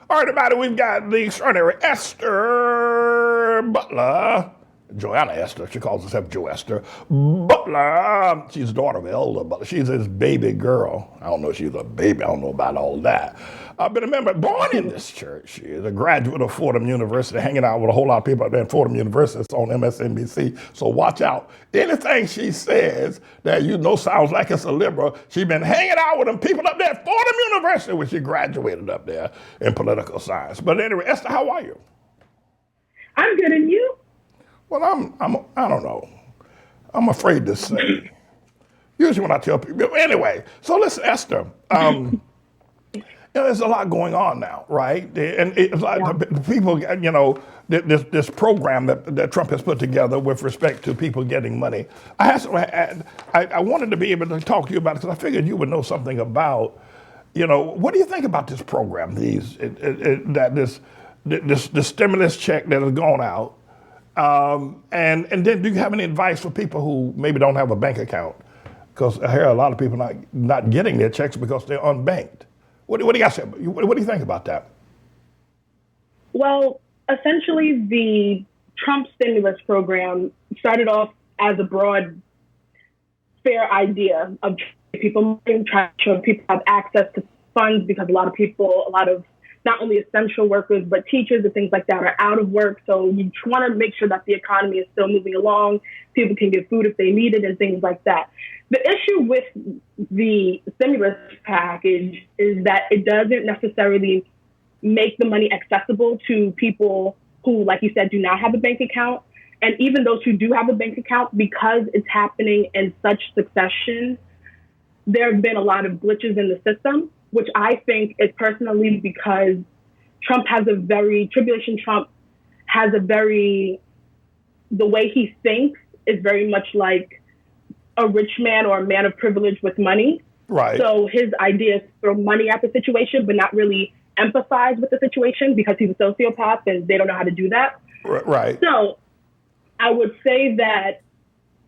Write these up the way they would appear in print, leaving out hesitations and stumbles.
All right, everybody, we've got the extraordinary Esther Butler. Joanna Esther, she calls herself Joe Esther Butler. She's the daughter of Elder Butler. She's his baby girl. I don't know if she's a baby. I don't know about all that. But remember, born in this church, she is a graduate of Fordham University, hanging out with a whole lot of people out there at Fordham University. It's on MSNBC, so watch out. Anything she says that you know sounds like it's a liberal, she's been hanging out with them people up there at Fordham University when she graduated up there in political science. But anyway, Esther, how are you? I'm good, and you? Well, I don't know. I'm afraid to say. Usually when I tell people, anyway. So listen, Esther. There's a lot going on now, right? And it's like the people, this program that Trump has put together with respect to people getting money. I wanted to be able to talk to you about it because I figured you would know something about, what do you think about this program? This stimulus check that has gone out. And then do you have any advice for people who maybe don't have a bank account? Because I hear a lot of people not getting their checks because they're unbanked. What do you got to say? What do you think about that? Well, essentially, the Trump stimulus program started off as a broad, fair idea of people trying to show people have access to funds because a lot of not only essential workers, but teachers and things like that are out of work. So you want to make sure that the economy is still moving along. People can get food if they need it and things like that. The issue with the stimulus package is that it doesn't necessarily make the money accessible to people who, like you said, do not have a bank account. And even those who do have a bank account, because it's happening in such succession, there have been a lot of glitches in the system, which I think is personally because Tribulation Trump has the way he thinks is very much like a rich man or a man of privilege with money. Right. So his idea is to throw money at the situation, but not really empathize with the situation because he's a sociopath and they don't know how to do that. Right. So I would say that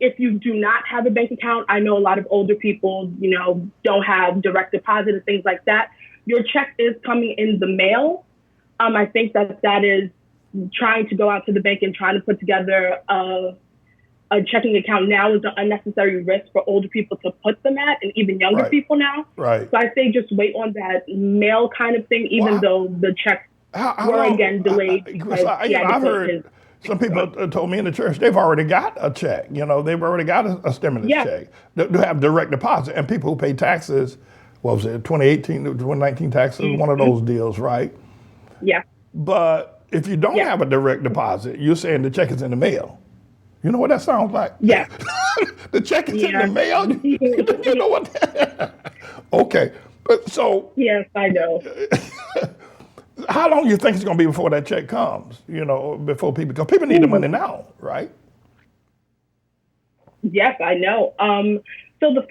if you do not have a bank account, I know a lot of older people, don't have direct deposit and things like that. Your check is coming in the mail. I think that is trying to go out to the bank and trying to put together a checking account now is an unnecessary risk for older people to put them at, and even younger people now. Right. So I say just wait on that mail kind of thing, even though the checks were again delayed. I've heard some people told me in the church they've already got a check. They've already got a stimulus check to have direct deposit, and people who pay taxes, what was it, 2018, 2019 taxes, one of those deals, right? Yeah. But if you don't have a direct deposit, you're saying the check is in the mail. You know what that sounds like? Yeah. The check is in the mail. You know what? Okay. But so. Yes, I know. How long do you think it's going to be before that check comes? Before people, because people need the money now, right? Yes, I know. So the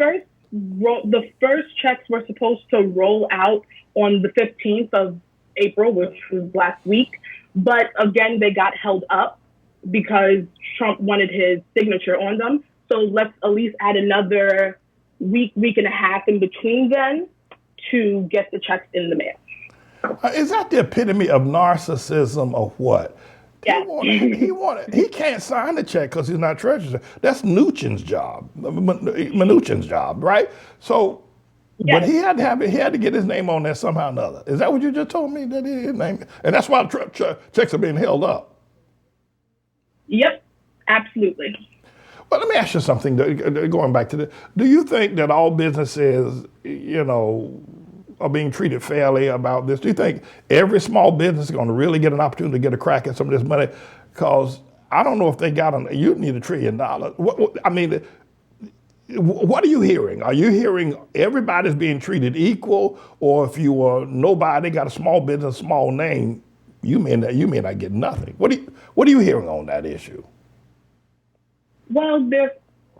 first checks were supposed to roll out on the 15th of April, which was last week. But again, they got held up because Trump wanted his signature on them. So let's at least add another week and a half in between then to get the checks in the mail. Is that the epitome of narcissism or what? Yeah. He can't sign the check because he's not treasurer. That's Mnuchin's job, Mnuchin's job, right? So, but he had to get his name on there somehow or another. Is that what you just told me? That his name, and that's why checks are being held up. Yep, absolutely. Well, let me ask you something. Going back to do you think that all businesses, are being treated fairly about this? Do you think every small business is going to really get an opportunity to get a crack at some of this money? Because I don't know if they you need $1 trillion. What are you hearing? Are you hearing everybody's being treated equal, or if you are nobody, got a small business, small name, you may not get nothing? What are you hearing on that issue? Well, there's,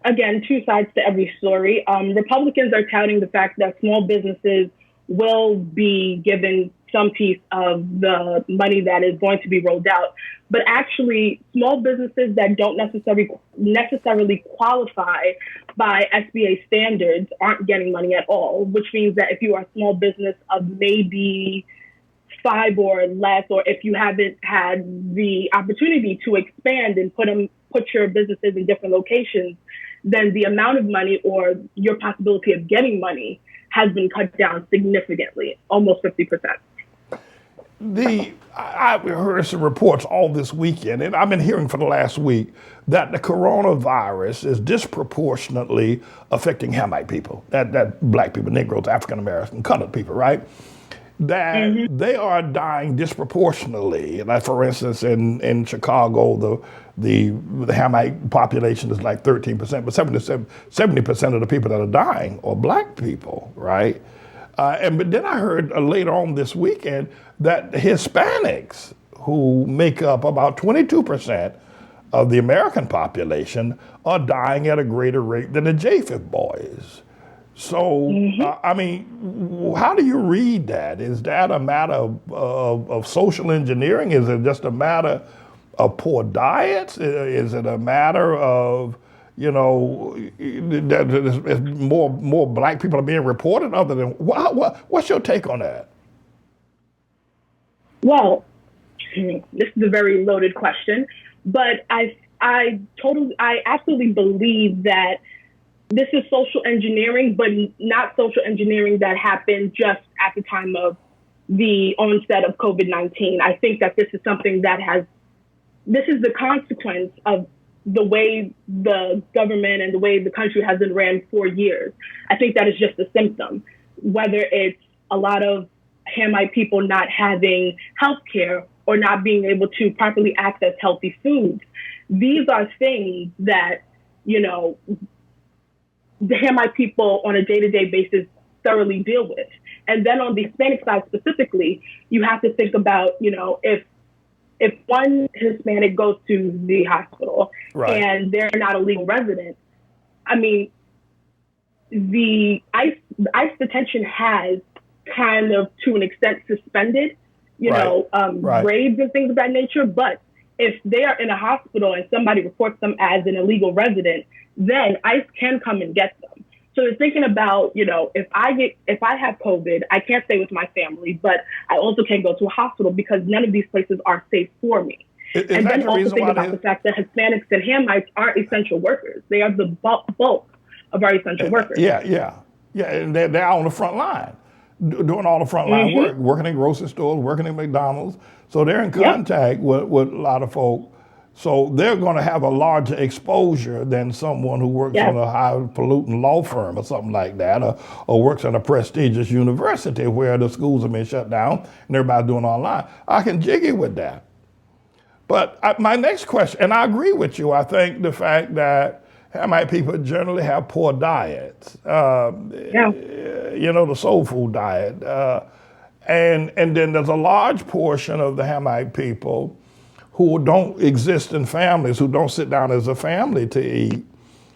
again, two sides to every story. Republicans are touting the fact that small businesses will be given some piece of the money that is going to be rolled out. But actually, small businesses that don't necessarily qualify by SBA standards aren't getting money at all, which means that if you are a small business of maybe 5 or less, or if you haven't had the opportunity to expand and put your businesses in different locations, then the amount of money or your possibility of getting money has been cut down significantly, almost 50%. I heard some reports all this weekend, and I've been hearing for the last week that the coronavirus is disproportionately affecting Hamite people, that black people, Negroes, African American, colored people, right? That they are dying disproportionately. Like for instance, in Chicago, the Hamite population is like 13%, but 70% of the people that are dying are black people, right? But then I heard later on this weekend that Hispanics, who make up about 22% of the American population, are dying at a greater rate than the Japheth boys. So, I mean, how do you read that? Is that a matter of social engineering? Is it just a matter of poor diets? Is it a matter of, that more black people are being reported other than, what's your take on that? Well, this is a very loaded question, but I absolutely believe that this is social engineering, but not social engineering that happened just at the time of the onset of COVID-19. I think that this is something this is the consequence of the way the government and the way the country has been ran for years. I think that is just a symptom, whether it's a lot of Hamite people not having health care or not being able to properly access healthy foods. These are things that, the Hamite people on a day-to-day basis thoroughly deal with. And then on the Hispanic side specifically, you have to think about, if one Hispanic goes to the hospital and they're not a legal resident, I mean, the ICE detention has kind of, to an extent, suspended, raids and things of that nature. But if they are in a hospital and somebody reports them as an illegal resident, then ICE can come and get them. So they're thinking about, if I have COVID, I can't stay with my family, but I also can't go to a hospital because none of these places are safe for me. And then also think about the fact that Hispanics and Hamites are essential workers. They are the bulk of our essential workers. Yeah. And they're on the front line, doing all the front line work, working in grocery stores, working in McDonald's. So they're in contact with a lot of folk. So they're going to have a larger exposure than someone who works on a high-polluting law firm or something like that, or works at a prestigious university where the schools have been shut down and everybody's doing online. I can jiggy with that. But my next question, and I agree with you, I think the fact that Hamite people generally have poor diets, the soul food diet. And then there's a large portion of the Hamite people who don't exist in families, who don't sit down as a family to eat.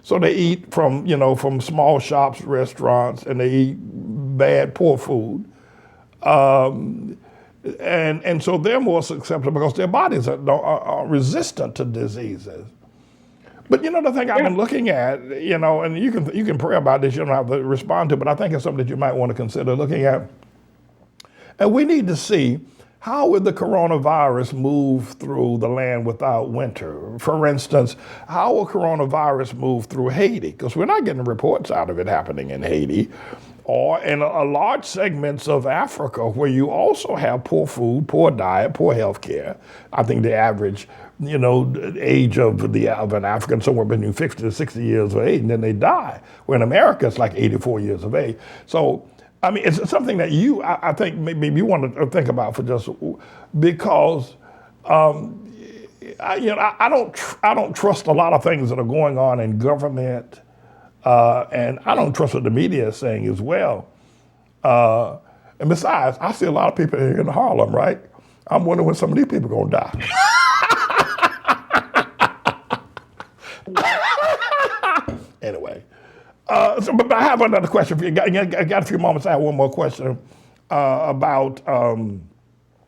So they eat from small shops, restaurants, and they eat bad, poor food. And so they're more susceptible because their bodies are resistant to diseases. But the thing I've been looking at, and you can pray about this, you don't have to respond to, but I think it's something that you might want to consider looking at. And we need to see, how would the coronavirus move through the land without winter? For instance, how will coronavirus move through Haiti? Because we're not getting reports out of it happening in Haiti, or in a large segments of Africa where you also have poor food, poor diet, poor health care. I think the average, age of an African somewhere between 50 to 60 years of age, and then they die. Where in America, it's like 84 years of age. So, I mean, it's something that I think maybe you want to think about for just because, I don't trust a lot of things that are going on in government, and I don't trust what the media is saying as well. And besides, I see a lot of people here in Harlem, right? I'm wondering when some of these people are going to die. Anyway. But I have another question for you. I got a few moments. I have one more question about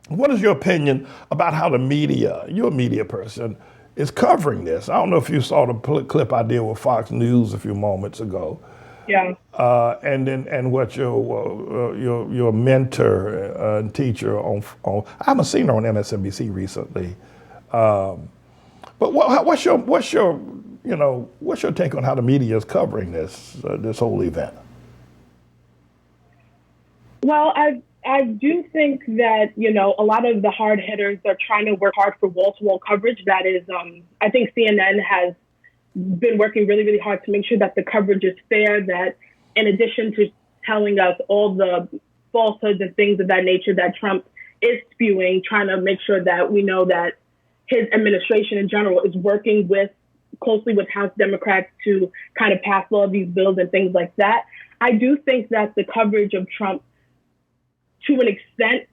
what is your opinion about how the media, you're a media person, is covering this? I don't know if you saw the clip I did with Fox News a few moments ago. Yeah. And what your mentor and teacher on I haven't seen her on MSNBC recently, but what's your take on how the media is covering this whole event? Well, I do think that, a lot of the hard hitters are trying to work hard for wall to wall coverage. That is, I think CNN has been working really, really hard to make sure that the coverage is fair, that in addition to telling us all the falsehoods and things of that nature that Trump is spewing, trying to make sure that we know that his administration in general is working closely with House Democrats to kind of pass all of these bills and things like that. I do think that the coverage of Trump, to an extent,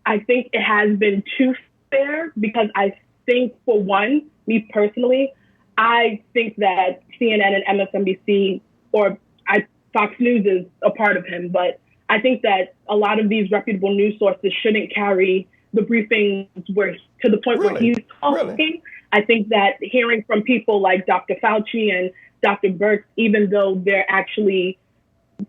I think it has been too fair, because I think, for one, me personally, I think that CNN and MSNBC, Fox News is a part of him, but I think that a lot of these reputable news sources shouldn't carry the briefings to the point where he's talking. Really? I think that hearing from people like Dr. Fauci and Dr. Birx, even though they're actually,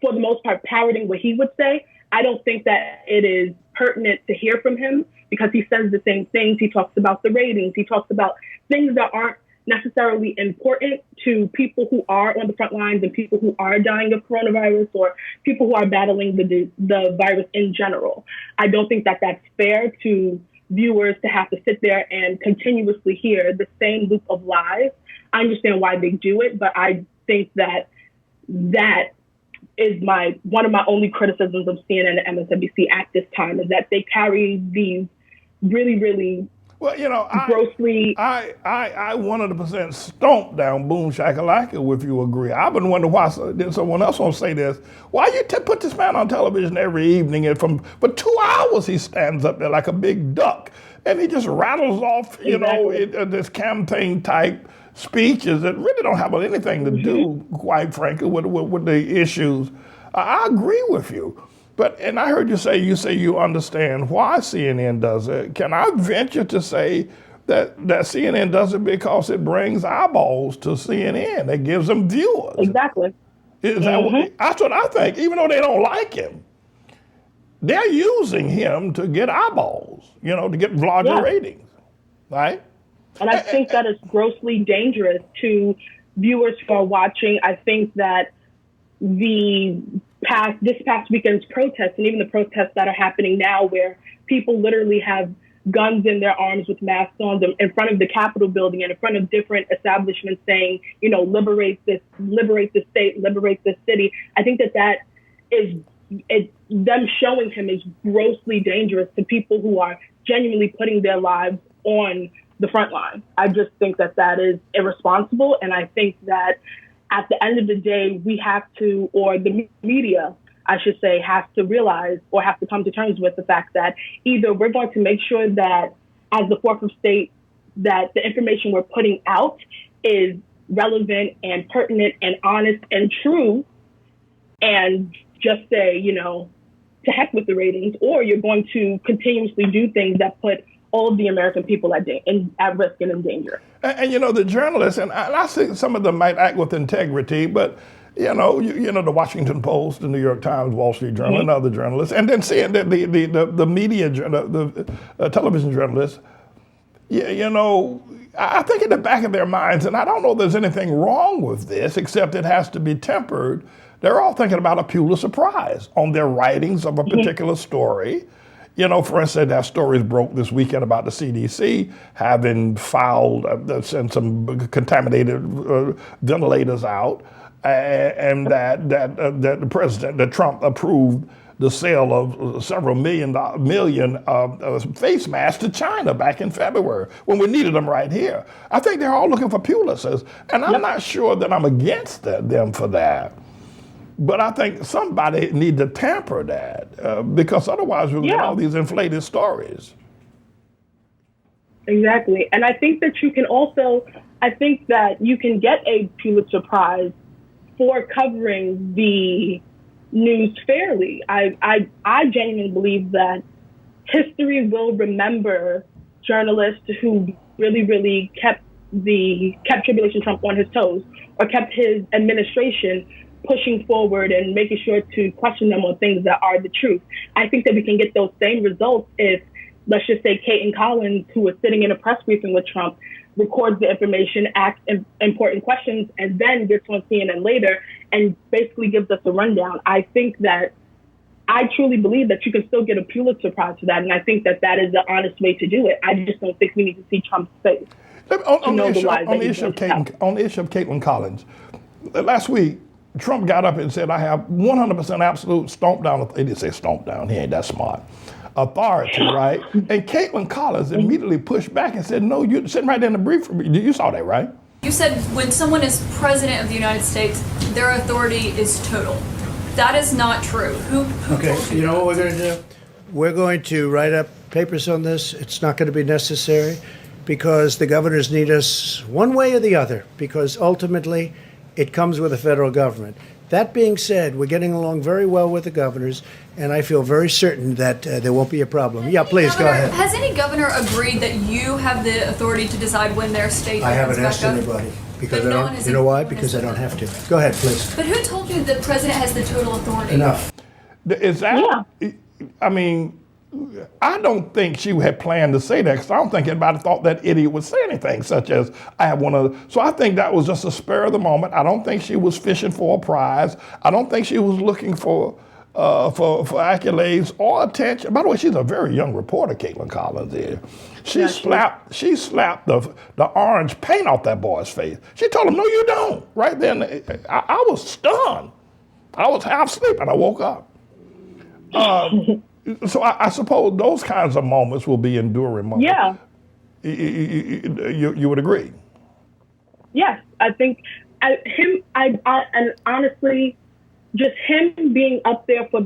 for the most part, parroting what he would say, I don't think that it is pertinent to hear from him, because he says the same things. He talks about the ratings. He talks about things that aren't necessarily important to people who are on the front lines and people who are dying of coronavirus, or people who are battling the virus in general. I don't think that that's fair to viewers to have to sit there and continuously hear the same loop of lies. I understand why they do it, but I think that is one of my only criticisms of CNN and MSNBC at this time, is that they carry these really, really grossly. I 100% stomp down boom shakalaka if you agree. I've been wondering why did someone else won't say this. Why you put this man on television every evening, and for 2 hours he stands up there like a big duck and he just rattles off, this campaign type speeches that really don't have anything to do, quite frankly, with the issues. I agree with you. And I heard you say you understand why CNN does it. Can I venture to say that CNN does it because it brings eyeballs to CNN? It gives them viewers. Exactly. That's what I think. Even though they don't like him, they're using him to get eyeballs, to get larger ratings, right? And I think that is grossly dangerous to viewers who are watching. I think that this past weekend's protests, and even the protests that are happening now, where people literally have guns in their arms with masks on them in front of the Capitol building and in front of different establishments saying, liberate this state, liberate this city. I think that is them showing him is grossly dangerous to people who are genuinely putting their lives on the front line. I just think that is irresponsible. And I think that at the end of the day, we have to, or the media, I should say, has to realize or have to come to terms with the fact that either we're going to make sure that as the fourth estate, that the information we're putting out is relevant and pertinent and honest and true, and just say, to heck with the ratings, or you're going to continuously do things that put all of the American people at risk and in danger. And the journalists, and I think some of them might act with integrity, but the Washington Post, the New York Times, Wall Street Journal, and other journalists, and then seeing the media, the television journalists, I think in the back of their minds, and I don't know if there's anything wrong with this, except it has to be tempered. They're all thinking about a Pulitzer Prize on their writings of a particular story. For instance, that stories broke this weekend about the CDC having sent some contaminated ventilators out, and that the president, that Trump approved the sale of several million face masks to China back in February when we needed them right here. I think they're all looking for Pulitzers, and I'm not sure that I'm against them for that. But I think somebody need to tamper that because otherwise we'll get all these inflated stories. Exactly. And I think that you can get a Pulitzer Prize for covering the news fairly. I genuinely believe that history will remember journalists who really, really kept Tribulation Trump on his toes, or kept his administration pushing forward and making sure to question them on things that are the truth. I think that we can get those same results if, let's just say, Kate Collins, who was sitting in a press briefing with Trump, records the information, asks important questions, and then gets on CNN later and basically gives us a rundown. I think that I truly believe that you can still get a Pulitzer Prize for that, and I think that that is the honest way to do it. I just don't think we need to see Trump's face. On the issue of Caitlin Collins, last week, Trump got up and said, I have 100% absolute stomp down. He didn't say stomp down. He ain't that smart. Authority, right? And Caitlin Collins immediately pushed back and said, no, you're sitting right there in the brief. You saw that, right? You said when someone is president of the United States, their authority is total. That is not true. Who Okay, you know what we're going to do? We're going to write up papers on this. It's not going to be necessary because the governors need us one way or the other, because ultimately it comes with the federal government. That being said, we're getting along very well with the governors, and I feel very certain that there won't be a problem. Yeah, please, go ahead. Has any governor agreed that you have the authority to decide when their state I haven't opens asked back up? anybody because But I no one don't. has You know why? agreed. Because I don't have to. Go ahead, please. But who told you the president has the total authority? Enough. Is that, I mean, I don't think she had planned to say that, because I don't think anybody thought that idiot would say anything such as, I have one of the, so I think that was just a spur of the moment. I don't think she was fishing for a prize. I don't think she was looking for accolades or attention. By the way, she's a very young reporter, Caitlin Collins is. She slapped the orange paint off that boy's face. She told him, no, you don't. Right then, I was stunned. I was half asleep and I woke up. So I suppose those kinds of moments will be enduring moments. Yeah. You would agree? Yes, I think and honestly, just him being up there for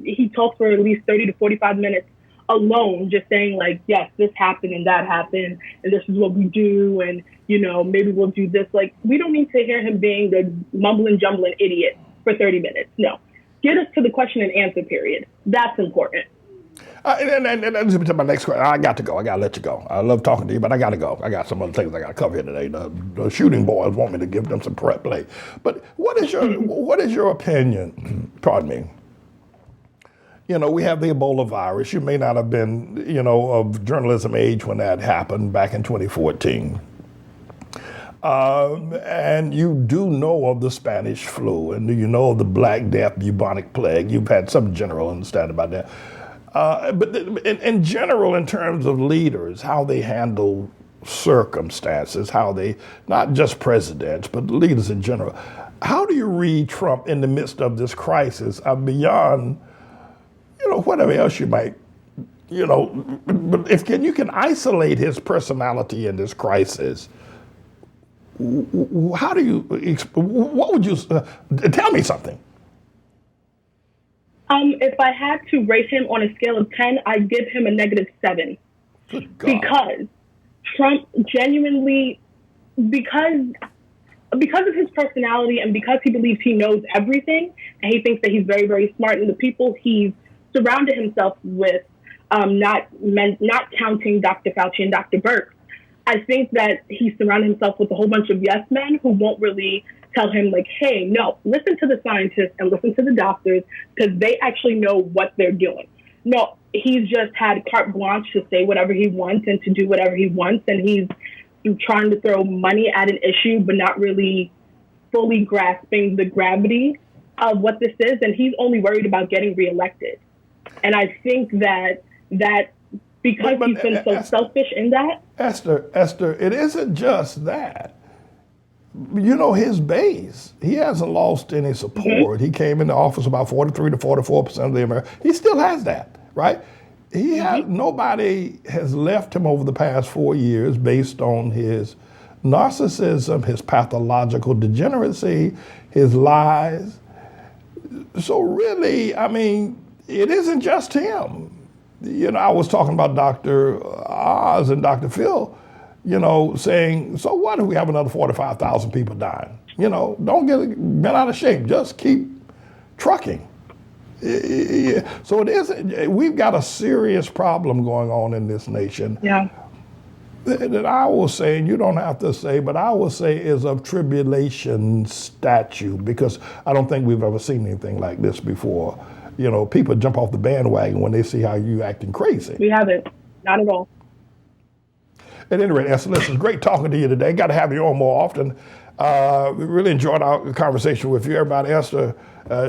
he talked for at least 30 to 45 minutes alone, just saying like, yes, this happened and that happened, and this is what we do, and, you know, maybe we'll do this. Like, we don't need to hear him being the mumbling, jumbling idiot for 30 minutes. No. Get us to the question and answer period. That's important. And that's to my next question. I got to go. I got to let you go. I love talking to you, but I got to go. I got some other things I got to cover here today. The shooting boys want me to give them some prep play. But what is your opinion? Pardon me. You know, we have the Ebola virus. You may not have been, you know, of journalism age when that happened back in 2014. And you do know of the Spanish flu, and you know of the Black Death, bubonic plague. You've had some general understanding about that. But in general, in terms of leaders, how they handle circumstances, how they, not just presidents, but leaders in general, how do you read Trump in the midst of this crisis beyond, you know, whatever else you might, you know, but if you can isolate his personality in this crisis, how do you, what would you, tell me something. If I had to rate him on a scale of 10, I'd give him a -7. Good God. Because Trump genuinely, because of his personality and because he believes he knows everything, and he thinks that he's very, very smart, and the people he's surrounded himself with, not counting Dr. Fauci and Dr. Birx, I think that he surrounded himself with a whole bunch of yes men who won't really tell him, like, hey, no, listen to the scientists and listen to the doctors, because they actually know what they're doing. No, he's just had carte blanche to say whatever he wants and to do whatever he wants, and he's trying to throw money at an issue but not really fully grasping the gravity of what this is, and he's only worried about getting reelected. And I think that because he's been so selfish in that. Esther, it isn't just that. You know, his base, he hasn't lost any support. Mm-hmm. He came into office about 43 to 44% of the Americans. He still has that, right? Nobody has left him over the past 4 years based on his narcissism, his pathological degeneracy, his lies. So really, I mean, it isn't just him. You know, I was talking about Dr. Oz and Dr. Phil, you know, saying, so what if we have another 45,000 people dying? You know, don't get bent out of shape. Just keep trucking. So it is. We've got a serious problem going on in this nation. Yeah. that I will say, and you don't have to say, but I will say is of tribulation statue, because I don't think we've ever seen anything like this before. You know, people jump off the bandwagon when they see how you acting crazy. We haven't. Not at all. At any rate, Esther, listen, great talking to you today. Got to have you on more often. We really enjoyed our conversation with you. Everybody, Esther,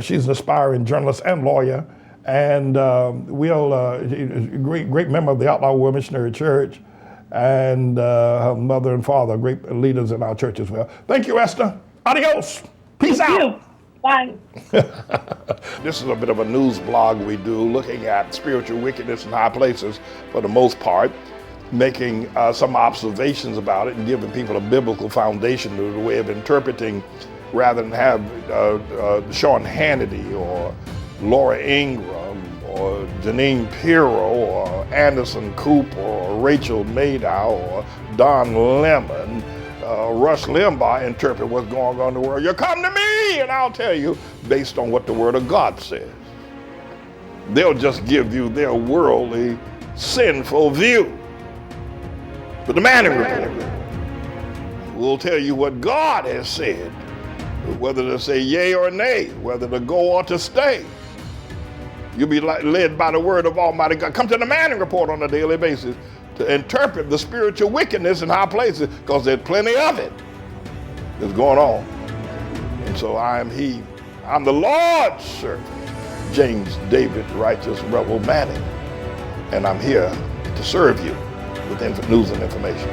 she's an aspiring journalist and lawyer, and great member of the ATLAH Missionary Church, and her mother and father, great leaders in our church as well. Thank you, Esther. Adios. Peace out. You. Bye. This is a bit of a news blog we do, looking at spiritual wickedness in high places for the most part, making some observations about it and giving people a biblical foundation to the way of interpreting, rather than have Sean Hannity or Laura Ingraham or Janine Pirro or Anderson Cooper or Rachel Maddow or Don Lemon, Rush Limbaugh interpret what's going on in the world. You come to me and I'll tell you based on what the Word of God says. They'll just give you their worldly, sinful view. But the Manning Report will tell you what God has said, whether to say yea or nay, whether to go or to stay. You'll be led by the word of Almighty God. Come to the Manning Report on a daily basis to interpret the spiritual wickedness in high places, because there's plenty of it that's going on. And so I'm the Lord's servant, James David Righteous Rebel Manning, and I'm here to serve you with news and information.